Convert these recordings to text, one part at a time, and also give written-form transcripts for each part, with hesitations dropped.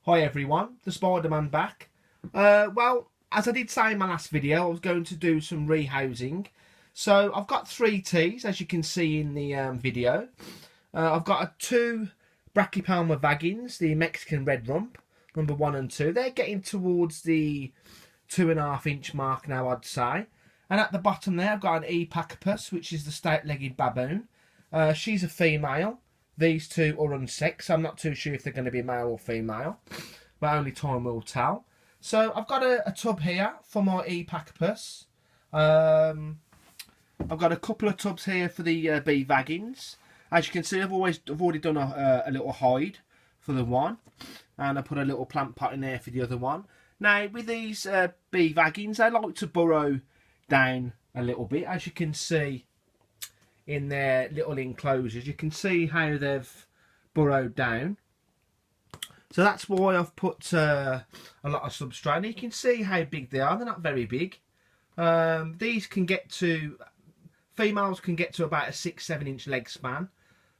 Hi everyone, the Spiderman back. Well, as I did say in my last video, I was going to do some rehousing. So I've got 3 teas, as you can see in the video. I've got 2 Brachypelma Vagans, the Mexican red rump, number 1 and 2. They're getting towards the 2.5 inch mark now, I'd say. And at the bottom there, I've got an Pachypus, which is the stout-legged baboon. She's a female. These 2 are unsexed. I'm not too sure if they're going to be male or female, but only time will tell. So I've got a tub here for my Pachypus. I've got a couple of tubs here for the B Vagans. As you can see, I've already done a little hide for the one, and I put a little plant pot in there for the other one. Now with these B Vagans, they like to burrow down a little bit, as you can see in their little enclosures. You can see how they've burrowed down. So that's why I've put a lot of substrate. And you can see how big they are. They're not very big. These can get to, females can get to about a 6-7 inch leg span.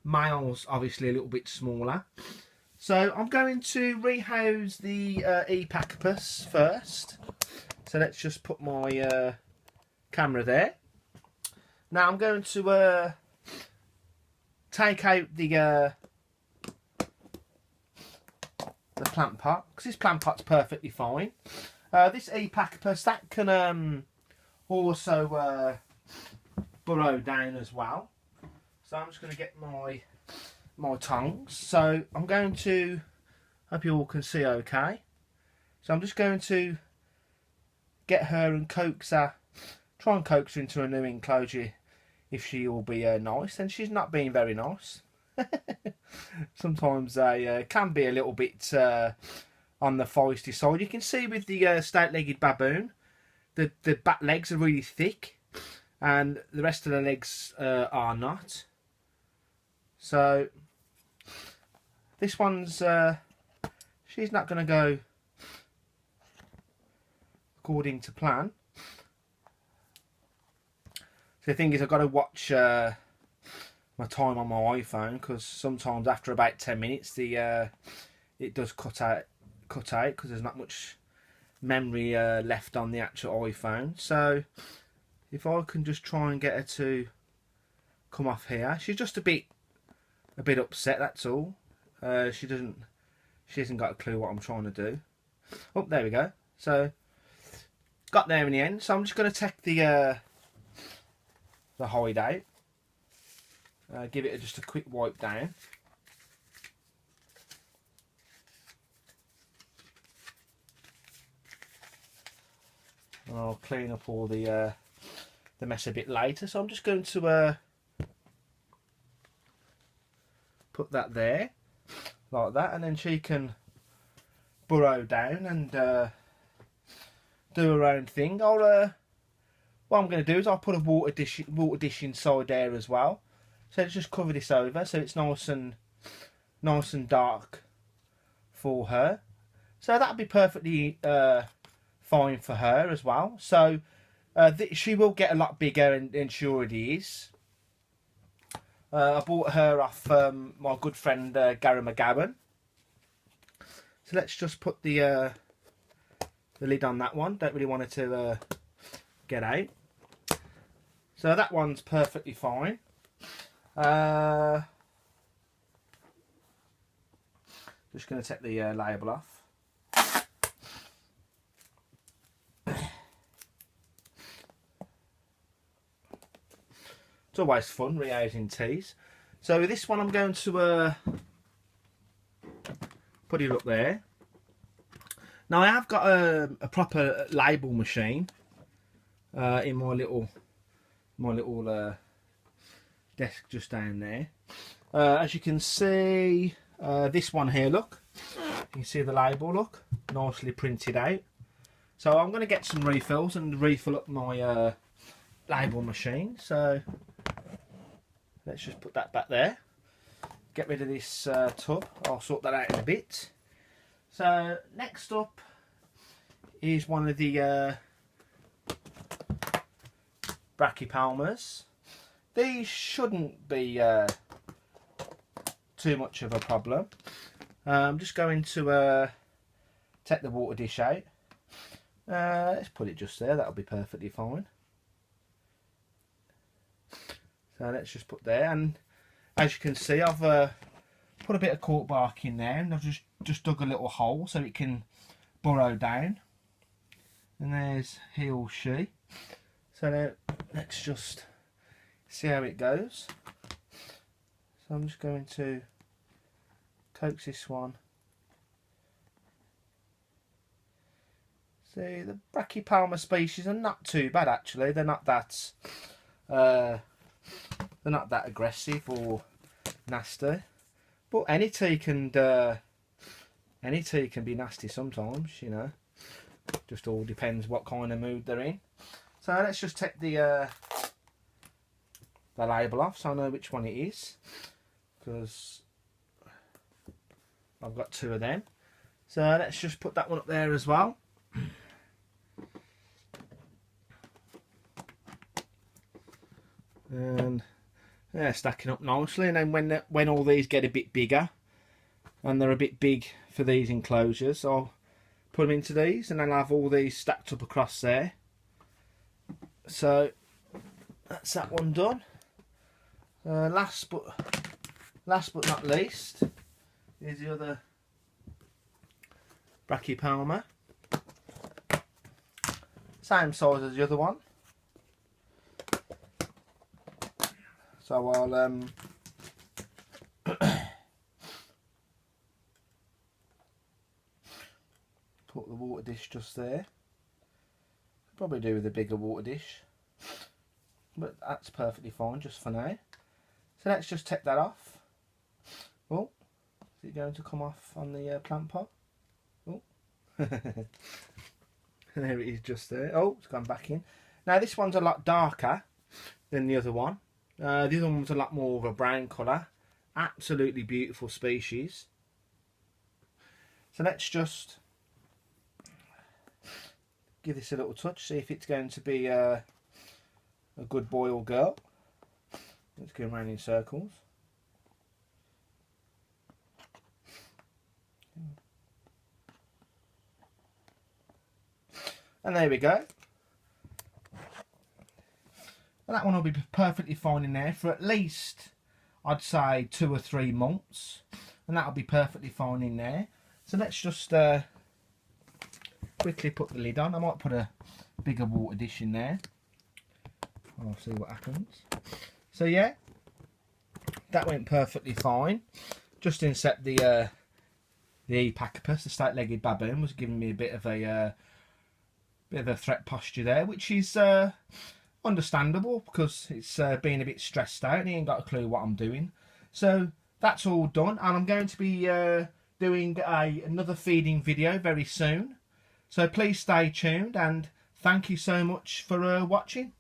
Males obviously a little bit smaller. So I'm going to rehouse the Pachypus first. So let's just put my camera there. Now I'm going to take out the plant pot, because this plant pot's perfectly fine. This Pachypus, that can also burrow down as well. So I'm just going to get my tongs. So I'm going to, hope you all can see okay. So I'm just going to get her and try and coax her into a new enclosure if she will be nice. And she's not being very nice. Sometimes they can be a little bit on the feisty side. You can see with the stout-legged baboon, the back legs are really thick and the rest of the legs are not. So this one's she's not going to go according to plan. So the thing is, I've got to watch my time on my iPhone, because sometimes after about 10 minutes it does cut out because there's not much memory left on the actual iPhone. So if I can just try and get her to come off here. She's just a bit upset, that's all. She hasn't got a clue what I'm trying to do. Oh, there we go. So got there in the end. So I'm just going to take the hide out. Give it just a quick wipe down. And I'll clean up all the mess a bit later. So I'm just going to put that there, like that, and then she can burrow down and do her own thing. What I'm going to do is I'll put a water dish inside there as well. So let's just cover this over so it's nice and dark for her. So that'll be perfectly fine for her as well. So she will get a lot bigger, and she already is. I bought her off my good friend Gary McGowan. So let's just put the lid on that one. Don't really want it to get out. So that one's perfectly fine. Just going to take the label off. It's always fun rehousing teas. So with this one I'm going to put it up there. Now I have got a proper label machine in my little desk just down there. As you can see, this one here, look, you can see the label, look, nicely printed out. So I'm going to get some refills and refill up my label machine. So let's just put that back there, get rid of this tub. I'll sort that out in a bit. So next up is one of the Brachypelmas. These shouldn't be too much of a problem. I'm just going to take the water dish out. Let's put it just there, that'll be perfectly fine. So let's just put there, and as you can see, I've put a bit of cork bark in there, and I've just dug a little hole so it can burrow down. And there's he or she. So now let's just see how it goes. So I'm just going to coax this one. See, the Brachypelma species are not too bad actually. They're not that aggressive or nasty. But any tea can be nasty sometimes, you know. Just all depends what kind of mood they're in. So let's just take the label off so I know which one it is, because I've got two of them. So let's just put that one up there as well. And they're stacking up nicely, and then when all these get a bit bigger, and they're a bit big for these enclosures, I'll put them into these, and I'll have all these stacked up across there. So that's that one done. Last but not least is the other Brachypelma, same size as the other one. So I'll put the water dish just there. Probably do with a bigger water dish, but that's perfectly fine just for now. So let's just take that off. Oh, is it going to come off on the plant pot? Oh, there it is just there. Oh, it's gone back in. Now this one's a lot darker than the other one. The other one's a lot more of a brown colour. Absolutely beautiful species. So let's just give this a little touch, see if it's going to be a good boy or girl. Let's go around in circles. And there we go. And that one will be perfectly fine in there for at least, I'd say, 2 or 3 months. And that'll be perfectly fine in there. So let's just quickly put the lid on. I might put a bigger water dish in there. I'll see what happens. So yeah, that went perfectly fine. Just inset the Pachypus, the straight-legged baboon, was giving me a bit of a threat posture there, which is understandable because it's being a bit stressed out and he ain't got a clue what I'm doing. So that's all done, and I'm going to be doing another feeding video very soon. So please stay tuned, and thank you so much for watching.